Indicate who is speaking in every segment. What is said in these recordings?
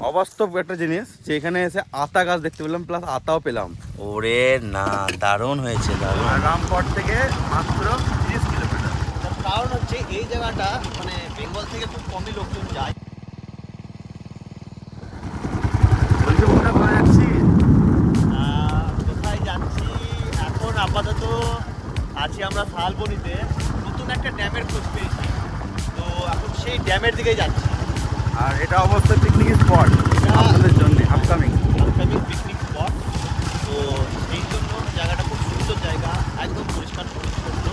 Speaker 1: অবাস্তব একটা জিনিস যে এখানে এসে আতা গাছ দেখতে পেলাম, প্লাস আতাও পেলাম।
Speaker 2: ওরে না, দারুণ হয়েছে, দারুণ।
Speaker 1: রামপুর থেকে মাত্র 30 কিলোমিটার।
Speaker 2: তার কারণ হচ্ছে এই জায়গাটা মানে বেঙ্গল থেকে খুব কমই লোকজন যায়।
Speaker 1: বলছি কোথায় কোথায় যাচ্ছি?
Speaker 2: কোথায় যাচ্ছি এখন আপাতত আছি আমরা শালবনিতে। নতুন একটা ড্যামের খোঁজ পেয়েছি, তো এখন সেই ড্যামের দিকেই যাচ্ছি।
Speaker 1: আর এটা অবশ্যই পিকনিক স্পট আপনাদের জন্য, আপকামিং
Speaker 2: পিকনিক স্পট। তো সেই জন্য জায়গাটা খুব সুন্দর জায়গা, একদম পরিষ্কার পরিচ্ছন্ন।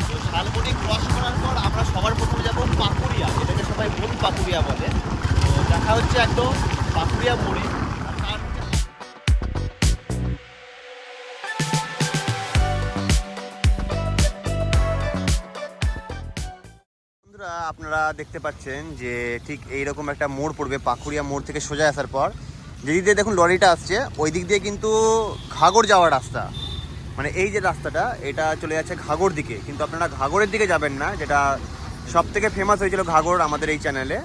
Speaker 2: তো শালবনি ক্রস করার পর আমরা সবার প্রথমে যাবো পাকুড়িয়া, যেটাকে সবাই বন পাকুড়িয়া বলে। তো দেখা হচ্ছে একদম পাকুড়িয়া মোড়ে। বন্ধুরা, আপনারা দেখতে পাচ্ছেন যে ঠিক এইরকম একটা মোড় পড়বে পাকুড়িয়া মোড় থেকে সোজা আসার পর। যেদিক দিয়ে দেখুন লরিটা আসছে, ওই দিক দিয়ে কিন্তু ঘাগর যাওয়ার রাস্তা। মানে এই যে রাস্তাটা, এটা চলে যাচ্ছে ঘাগর দিকে, কিন্তু আপনারা ঘাগরের দিকে যাবেন না, যেটা সব থেকে ফেমাস হয়েছিল ঘাগর আমাদের এই চ্যানেলে।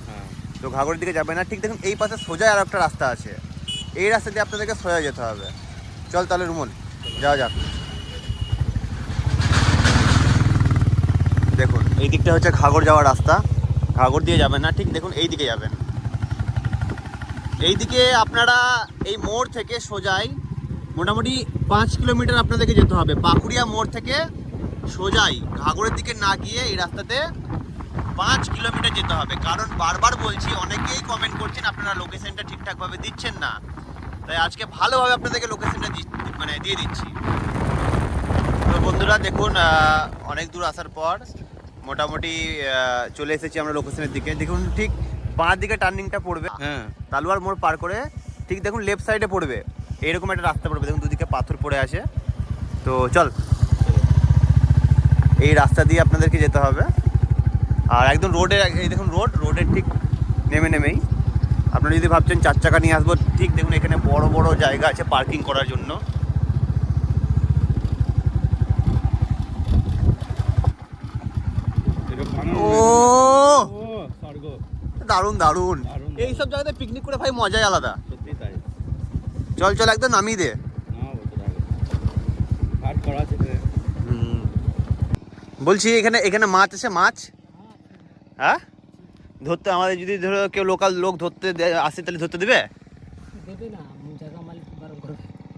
Speaker 2: তো ঘাগরের দিকে যাবেন না। ঠিক দেখুন এই পাশে সোজা আর একটা রাস্তা আছে, এই রাস্তা দিয়ে আপনাদেরকে সোজা যেতে হবে। চল তাহলে রুমন, যাওয়া যাক। দেখুন এই দিকটা হচ্ছে ঘাগর যাওয়ার রাস্তা, ঘাগর দিয়ে যাবেন না, ঠিক দেখুন এই দিকে যাবেন। এই দিকে আপনারা এই মোড় থেকে সোজাই মোটামুটি 5 কিলোমিটার আপনাদেরকে যেতে হবে। পাকুড়িয়া মোড় থেকে সোজাই ঘাগরের দিকে না গিয়ে এই রাস্তাতে 5 কিলোমিটার যেতে হবে। কারণ বারবার বলছি, অনেকেই কমেন্ট করছেন আপনারা লোকেশনটা ঠিকঠাকভাবে দিচ্ছেন না, তাই আজকে ভালোভাবে আপনাদেরকে লোকেশনটা মানে দিয়ে দিচ্ছি। তো বন্ধুরা দেখুন, অনেক দূর আসার পর মোটামুটি চলে এসেছি আমরা লোকেশনের দিকে। দেখুন ঠিক বাঁ দিকে টার্নিংটা পড়বে,
Speaker 1: হ্যাঁ,
Speaker 2: তালুয়ার মোড় পার করে ঠিক দেখুন লেফট সাইডে পড়বে, এইরকম একটা রাস্তা পড়বে। দেখুন দুদিকে পাথর পড়ে আছে। তো চল, এই রাস্তা দিয়ে আপনাদেরকে যেতে হবে। আর একদম রোডের, এই দেখুন রোডের ঠিক নেমেই আপনারা যদি ভাবছেন 4 চাকা নিয়ে আসবো, ঠিক দেখুন এখানে বড় বড় জায়গা আছে পার্কিং করার জন্য। ও দারুণ দারুণ, এইসব জায়গাতে পিকনিক করে ভাই মজাই আলাদা। চল চল, একদম নামিয়ে দে। বলছি এখানে মাছ আছে, মাছ? হ্যাঁ, ধরতে আমাদের যদি ধরো কেউ লোকাল লোক ধরতে আসে তাহলে ধরতে দেবে?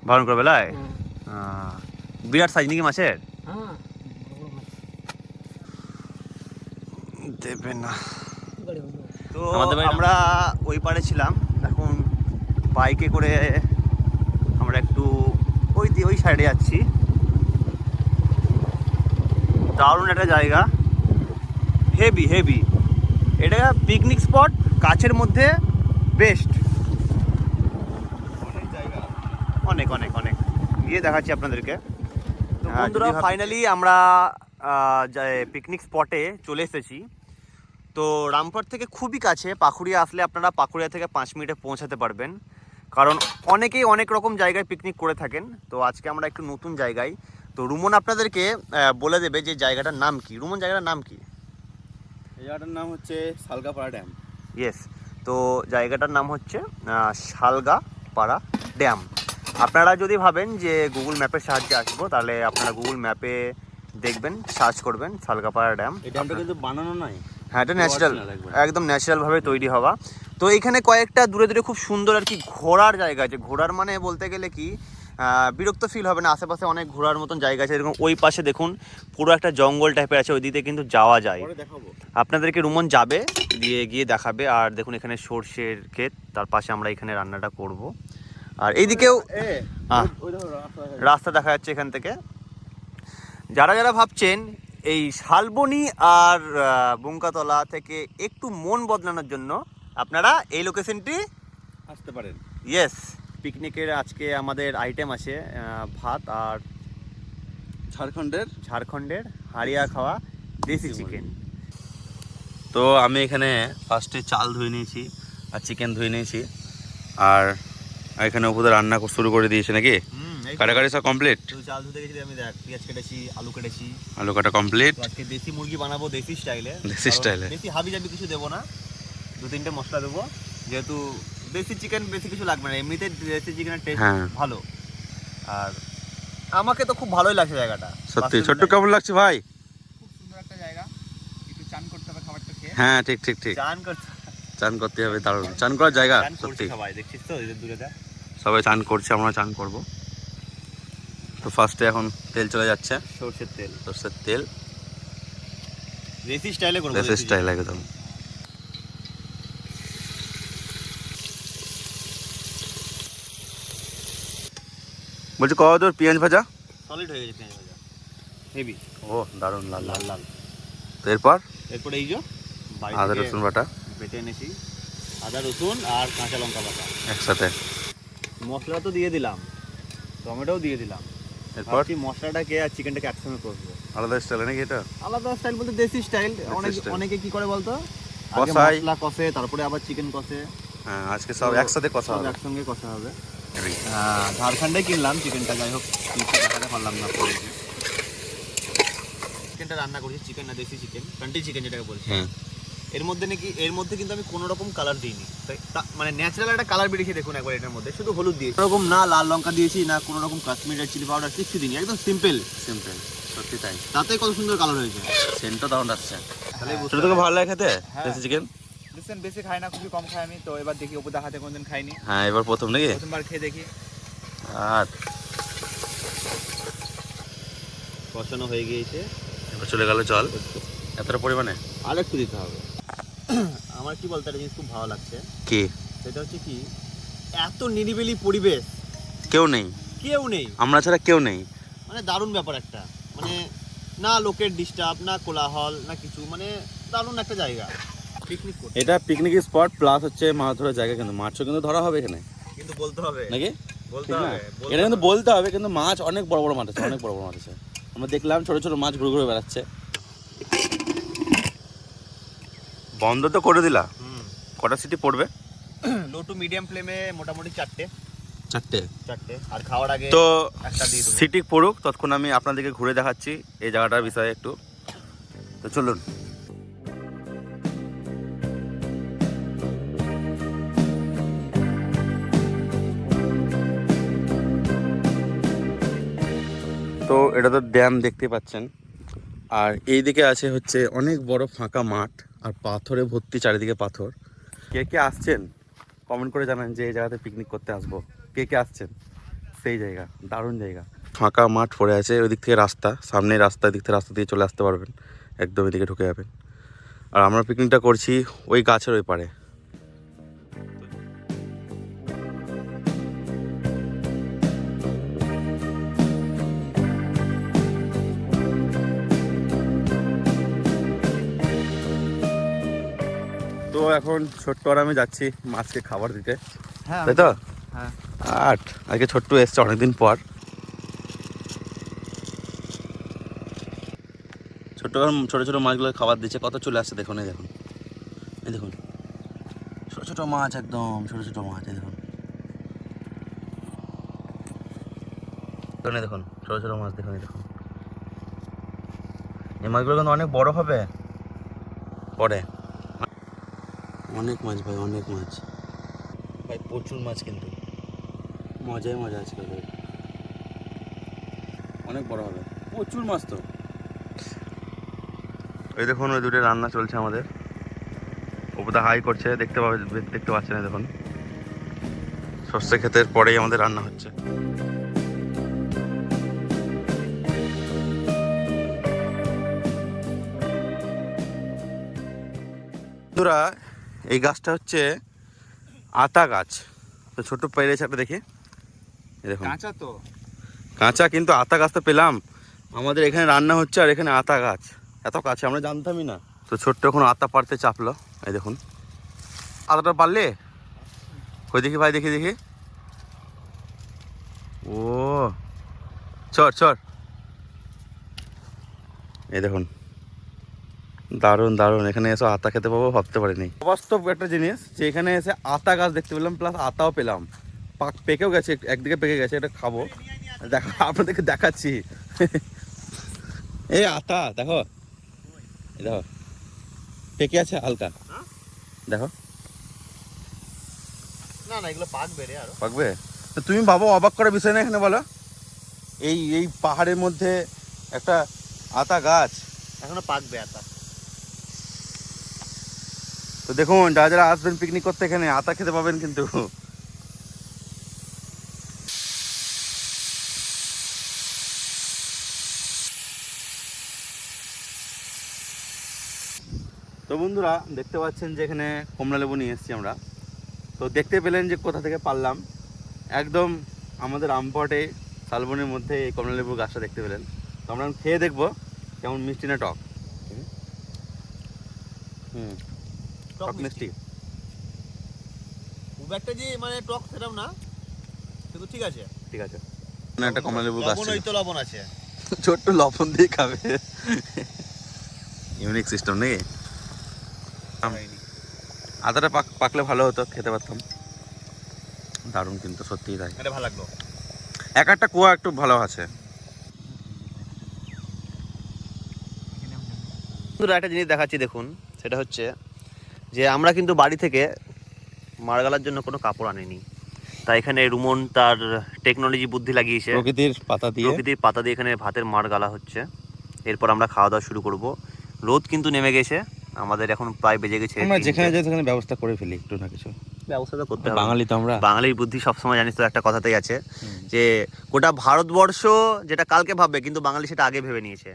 Speaker 2: বারণ করবে লাই? বিরাট সাইজ নাকি মাছের? দেবে না। তো আমরা ওই পারে ছিলাম, এখন বাইকে করে আমরা একটু ওই সাইডে যাচ্ছি। দারুণ একটা জায়গা, হেভি এটা পিকনিক স্পট, কাছের মধ্যে বেস্ট। অনেক গিয়ে দেখাচ্ছি আপনাদেরকে। বন্ধুরা ফাইনালি আমরা পিকনিক স্পটে চলে এসেছি। তো রামপুর থেকে খুবই কাছে, পাকুড়িয়া আসলে আপনারা পাকুড়িয়া থেকে 5 মিনিটে পৌঁছাতে পারবেন। কারণ অনেকেই অনেক রকম জায়গায় পিকনিক করে থাকেন, তো আজকে আমরা একটু নতুন জায়গায়। তো রুমন আপনাদেরকে বলে দেবে যে জায়গাটার নাম কি। রুমন, জায়গাটার নাম কি?
Speaker 1: এই জায়গাটার নাম হচ্ছে শালগাপাড়া ড্যাম।
Speaker 2: ইয়েস, তো জায়গাটার নাম হচ্ছে শালগাপাড়া ড্যাম। আপনারা যদি ভাবেন যে গুগল ম্যাপের সাহায্যে আসবো, তাহলে আপনারা গুগল ম্যাপে দেখবেন, সার্চ করবেন শালগাপাড়া ড্যাম।
Speaker 1: এই ড্যামটা কিন্তু বানানো নয়,
Speaker 2: হ্যাঁ এটা ন্যাচারাল, একদম ন্যাচারালভাবে তৈরি হওয়া। তো এইখানে কয়েকটা দূরে খুব সুন্দর আর কি ঘোরার জায়গা আছে। ঘোরার মানে বলতে গেলে কি, বিরক্ত ফিল হবে না, আশেপাশে অনেক ঘোরার মতন জায়গা আছে। এরকম ওই পাশে দেখুন পুরো একটা জঙ্গল টাইপের আছে, ওই দিকে কিন্তু যাওয়া যায়। আপনাদেরকে রুমন যাবে, গিয়ে দেখাবে। আর দেখুন এখানে সর্ষের ক্ষেত, তার পাশে আমরা এখানে রান্নাটা করব। আর এইদিকেও রাস্তা দেখা যাচ্ছে এখান থেকে। যারা ভাবছেন এই শালবনি আর বুঙ্কাতলা থেকে একটু মন বদলানোর জন্য, আপনারা এই লোকেশনটি
Speaker 1: আসতে পারেন।
Speaker 2: ইয়েস, পিকনিকের আজকে আমাদের আইটেম আছে ভাত আর ঝাড়খণ্ডের হাড়িয়া খাওয়া দেশি চিকেন।
Speaker 1: তো আমি এখানে ফার্স্টে চাল ধুয়ে নিয়েছি আর চিকেন ধুয়ে নিয়েছি, আর এখানে উপরে রান্না শুরু করে দিয়েছে নাকি? কাটাকাটি সব কমপ্লিট।
Speaker 2: চাল ধুতে গেছি আমি, দেখ পেঁয়াজ কেটেছি,
Speaker 1: আলু কাটা কমপ্লিট।
Speaker 2: আজকে দেশি মুরগি বানাবো, দেশি স্টাইলে।
Speaker 1: বেশি হাবি জাবি কিছু দেবো না,
Speaker 2: 2-3টে মশলা দেবো, যেহেতু দেশি চিকেন বেশি কিছু লাগবে না, এমনিতে দেশি চিকেনের টেস্ট
Speaker 1: হ্যাঁ।
Speaker 2: ভালো। আর আমাকে তো খুব ভালোই লাগছে জায়গাটা
Speaker 1: সত্যি। ছোট্ট কেমন লাগছে ভাই?
Speaker 3: খুব সুন্দর একটা জায়গা, একটু চান করতে হবে খাবারটা খেয়ে।
Speaker 1: হ্যাঁ ঠিক ঠিক ঠিক,
Speaker 2: চান করতে
Speaker 1: চান করতে হবে, দারুণ চান করার জায়গা
Speaker 2: চান করছে
Speaker 1: সত্যি।
Speaker 2: সবাই, দেখছিস তো এদের দূরে যা
Speaker 1: সবাই চান করছে, আমরা চান করব। তো ফার্স্টে এখন তেল চলে যাচ্ছে,
Speaker 2: সরষের তেল,
Speaker 1: সর্ষের তেল,
Speaker 2: দেশি স্টাইলে করবো,
Speaker 1: দেশের স্টাইল একদম। বলছি কত তোর পেঁয়াজ ভাজা?
Speaker 2: সলিড হয়ে গেছে পেঁয়াজ ভাজা, হেভি।
Speaker 1: ও দারুণ, লাল
Speaker 2: লাল
Speaker 1: লাল।
Speaker 2: লাল।
Speaker 1: তো এরপর
Speaker 2: এরপরে এই যে বাড়ি
Speaker 1: আদা
Speaker 2: থেকে
Speaker 1: রসুন বাটা
Speaker 2: বেটে এনেছি, আদা রসুন আর কাঁচা লঙ্কা বাটা
Speaker 1: একসাথে।
Speaker 2: মশলা তো দিয়ে দিলাম, টমেটোও দিয়ে দিলাম।
Speaker 1: এরপর
Speaker 2: মশলাটাকে আর চিকেনটাকে একসঙ্গে করবো।
Speaker 1: আলাদা স্টাইল নাকি এটা?
Speaker 2: আলাদা স্টাইল বলতে দেশি স্টাইল।
Speaker 1: style।
Speaker 2: অনেকে কি করে বলতো, আগে
Speaker 1: কষাই।
Speaker 2: মশলা কষে তারপরে আবার চিকেন কষে।
Speaker 1: হ্যাঁ আজকে সব একসাথে কথা
Speaker 2: সব
Speaker 1: হবে।
Speaker 2: একসঙ্গে কষা হবে। হ্যাঁ, ঝাড়খণ্ডে কিনলাম চিকেনটা, যাই হোক দেখাতে পারলাম না। চিকেনটা রান্না করছি, চিকেন না দেশি চিকেন, কান্ট্রি চিকেন যেটাকে বলছি।
Speaker 1: হ্যাঁ
Speaker 2: এর মধ্যে কিন্তু আমি কোনো রকম কালার দিইনি, মানে ন্যাচারাল একটা কালার বেরিয়েছে দেখুন একবার। এটার মধ্যে শুধু হলুদ দিয়েছি, কোনো রকম না লাল লঙ্কা দিয়েছি, না কোনো রকম কাশ্মীরি চিলি পাউডার, কিছু দিইনি, একদম সিম্পল।
Speaker 1: সিম্পল, সত্যি তাই।
Speaker 2: তাতে কত সুন্দর কালার হয়েছে।
Speaker 1: সেন্টও দারুণ আসছে।
Speaker 2: তাহলে
Speaker 1: ছোট তোকে ভালো লাগে খেতে
Speaker 3: হ্যাঁ।
Speaker 1: দেশি চিকেন?
Speaker 3: রিসেন্ট বেশি খাই না, খুবই কম খাই আমি, তো এবার দেখি অপুদা হাতে কোনদিন খাইনি,
Speaker 1: হ্যাঁ এবার প্রথম নাকি?
Speaker 3: প্রথমবার খেয়ে দেখি।
Speaker 1: আর
Speaker 2: কষানো হয়ে গিয়েছে,
Speaker 1: এবার চলে গেল জল এতটা পরিমাণে।
Speaker 2: আর একটু দিতে হবে। আমার কি বলতে একটা জিনিস খুব ভালো লাগছে,
Speaker 1: কি?
Speaker 2: সেটা হচ্ছে কি, এত নিরিবিলি পরিবেশ,
Speaker 1: কেউ নেই,
Speaker 2: কেউ নেই,
Speaker 1: আমরা ছাড়া কেউ নেই।
Speaker 2: মানে দারুণ ব্যাপার একটা, মানে না লোকের ডিস্টার্ব, না কোলাহল, না কিছু, মানে দারুণ একটা জায়গা পিকনিক করতে।
Speaker 1: এটা পিকনিক স্পট প্লাস হচ্ছে মাছ ধরার জায়গা, কিন্তু মাছও কিন্তু ধরা হবে এখানে
Speaker 2: কিন্তু বলতে হবে,
Speaker 1: নাকি?
Speaker 2: বলতে
Speaker 1: ঠিক না?
Speaker 2: হবে,
Speaker 1: এটা কিন্তু বলতে হবে, কিন্তু মাছ অনেক বড় বড় মাছ আছে, অনেক বড় বড় মাছ আছে। আমরা দেখলাম ছোট ছোট মাছ ঘুরে ঘুরে বেড়াচ্ছে। বন্ধ তো করে দিলা, কটা সিটি পড়বে?
Speaker 2: লো টু মিডিয়াম ফ্লেমে মোটামুটি চারটে,
Speaker 1: চারটে।
Speaker 2: আর খাওয়ার আগে
Speaker 1: তো
Speaker 2: একটা দিয়ে দেবো।
Speaker 1: সিটি পড়ুক, ততক্ষণ আমি আপনাদেরকে ঘুরে দেখাচ্ছি এই জায়গাটার বিষয়ে একটু। তো চলুন। তো এটা তো ড্যাম দেখতে পাচ্ছেন, আর এইদিকে আছে হচ্ছে অনেক বড় ফাঁকা মাঠ, আর পাথরে ভর্তি, চারিদিকে পাথর। কে কে আসছেন কমেন্ট করে জানান যে এই জায়গাতে পিকনিক করতে আসবো, কে কে আসছেন। সেই জায়গা, দারুণ জায়গা, ফাঁকা মাঠ পড়ে আছে, ওই দিক থেকে রাস্তা, সামনে রাস্তা, দিক থেকে রাস্তা দিয়ে চলে আসতে পারবেন, একদম এদিকে ঢুকে যাবেন। আর আমরা পিকনিকটা করছি ওই গাছের ওই পাড়ে। তো এখন ছোট্ট আর আমি যাচ্ছি মাছকে খাবার দিতে,
Speaker 3: হ্যাঁ
Speaker 1: তাই তো?
Speaker 3: হ্যাঁ।
Speaker 1: আর আজকে ছোট্ট এসছে অনেকদিন পর। ছোট্ট ছোট ছোট মাছগুলো খাবার দিচ্ছে, কত চলে আসছে দেখুন, এই দেখুন, এই দেখুন ছোট ছোট মাছ, একদম ছোট ছোট মাছ, এই দেখুন, দেখুন ছোট ছোট মাছ, দেখুন এই দেখুন। এই মাছগুলো কিন্তু অনেক বড় হবে পরে। অনেক মাছ ভাই, অনেক মাছ ভাই, প্রচুর মাছ, কিন্তু মজাই মজা আজকে ভাই, অনেক বড় হবে, প্রচুর মাছ। তো এই দেখুন ওই দুটো রান্না চলছে আমাদের, ওপরে হাই করছে, দেখতে পাচ্ছেন, দেখুন সর্ষে ক্ষেতের পরেই আমাদের রান্না হচ্ছে। বন্ধুরা এই গাছটা হচ্ছে আতা গাছ, তো ছোট পেরেছে একটা, দেখি এই দেখুন,
Speaker 3: কাঁচা তো,
Speaker 1: কাঁচা, কিন্তু আতা গাছটা পেলাম। আমাদের এখানে রান্না হচ্ছে আর এখানে আতা গাছ এত কাছে, আমরা জানতামই না। তো ছোট্ট এখন আতা পারতে চাপলো, এই দেখুন আতাটা পারলে কই দেখি ভাই, দেখি দেখি, ও চর চর, এই দেখুন দারুণ দারুণ, এখানে এসে আতা খেতে পাবো ভাবতে পারিনি। বাস্তব একটা জিনিস যে এখানে এসে আতা গাছ দেখতে পেলাম, প্লাস আতাও পেলাম, পেকেও গেছে, একদিকে পেকে গেছে, এটা খাবো, দেখো আপনাদেরকে দেখাচ্ছি। এই আতা দেখো, দেখো পেকে আছে হালকা, দেখো
Speaker 2: না না, এগুলো পাকবে রে আরো।
Speaker 1: পাকবে? তো তুমি ভাবো অবাক করার বিষয় না এখানে, বলো। এই এই পাহাড়ের মধ্যে একটা আতা গাছ।
Speaker 2: এখনো পাকবে আতা।
Speaker 1: তো দেখুন, যারা যারা আসবেন পিকনিক করতে এখানে আতা খেতে পাবেন কিন্তু। তো বন্ধুরা দেখতে পাচ্ছেন যে এখানে কমলা লেবু নিয়ে এসেছি আমরা। তো দেখতে পেলেন যে কোথা থেকে পারলাম, একদম আমাদের আমপটে শালবনের মধ্যে এই কমলা লেবুর গাছটা দেখতে পেলেন। তো আমরা খেয়ে দেখবো কেমন মিষ্টি না টক। টক মিষ্টি।
Speaker 2: খুব একটা যে মানে টক সেটাও না, কিন্তু ঠিক আছে।
Speaker 1: ঠিক আছে। একটা কমলা লেবু গাছ
Speaker 2: লবণ, ওই তো লবণ আছে।
Speaker 1: ছোট্ট লবণ দিয়ে খাবে, ইউনিক সিস্টেম নাকি? আদাটা পাকলে ভালো হতো, খেতে পারতাম। দারুণ কিন্তু, সত্যিই তাই।
Speaker 2: এটা ভালো লাগলো।
Speaker 1: এক একটা কুয়া একটু ভালো আছে।
Speaker 2: একটা জিনিস দেখাচ্ছি দেখুন, সেটা হচ্ছে যে আমরা কিন্তু বাড়ি থেকে মার গালার জন্য কোনো কাপড় আনিনি। তাই এখানে রুমন তার টেকনোলজি বুদ্ধি লাগিয়েছে,
Speaker 1: প্রকৃতির পাতা দিয়ে
Speaker 2: এখানে ভাতের মার গালা হচ্ছে। এরপর আমরা খাওয়া দাওয়া শুরু করব। রোদ কিন্তু নেমে গেছে, আমাদের এখন প্রায় বেজে গেছে।
Speaker 1: আমরা যেখানে যাই সেখানে ব্যবস্থা করে ফেলি একটু না কিছু।
Speaker 2: ব্যবস্থা তো করতে হবে,
Speaker 1: বাঙালি তো আমরা।
Speaker 2: বাঙালির বুদ্ধি সবসময় জানিস তো একটা কথাতেই আছে যে গোটা ভারতবর্ষ যেটা কালকে ভাববে, কিন্তু বাঙালি সেটা আগে ভেবে নিয়েছে,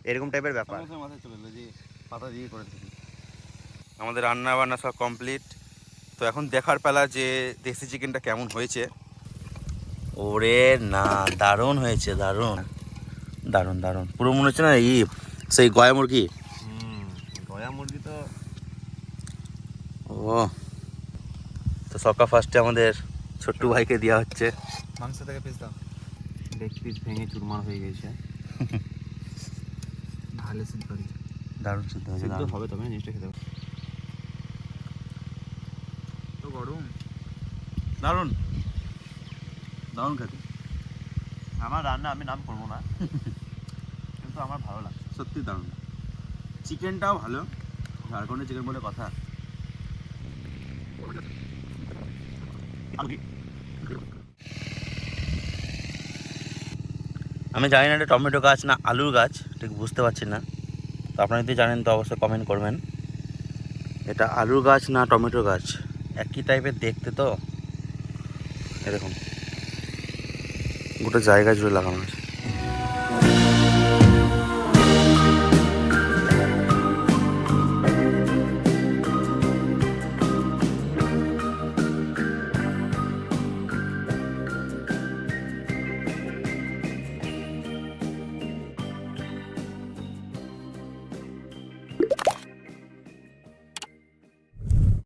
Speaker 2: এরকম টাইপের ব্যাপার।
Speaker 1: মাথায় চলে এলো যে পাতা দিয়ে করে থাকি। আমাদের রান্না বান্না সব কমপ্লিট। তো এখন দেখার পালা যে দেশি চিকেনটা কেমন হয়েছে। ওরে না, দারুণ হয়েছে, দারুণ দারুণ দারুণ। পুরো মনে হচ্ছে না সেই গয়া মুরগি।
Speaker 2: গয়া মুরগি তো।
Speaker 1: ও, তো সকা ফার্স্টে আমাদের ছোট্টু ভাইকে দেওয়া হচ্ছে।
Speaker 3: মাংস থেকে পিস দাও।
Speaker 2: লেগ পিস ভেঙে চুরমার হয়ে গেছে।
Speaker 3: ভালো সিদ্ধ হয়েছে।
Speaker 1: দারুণ সিদ্ধ হয়েছে,
Speaker 2: সিদ্ধ
Speaker 1: দারুণ।
Speaker 2: হবে তবে না জিনিসটা খেতে হবে।
Speaker 3: তো গরম।
Speaker 1: দারুণ দারুণ খেতে।
Speaker 2: আমার রান্না আমি নাম করবো না, কিন্তু আমার ভালো লাগে।
Speaker 1: সত্যি দারুণ। চিকেনটাও ভালো, ঝাড়খণ্ডের চিকেন বলে কথা। আমি জানি না এটা টমেটো গাছ না আলুর গাছ, ঠিক বুঝতে পারছি না। তো আপনারা যদি জানেন তো অবশ্যই কমেন্ট করবেন এটা আলুর গাছ না টমেটো গাছ। একই টাইপের দেখতে তো, এরকম গোটা জায়গা জুড়ে লাগানো আছে।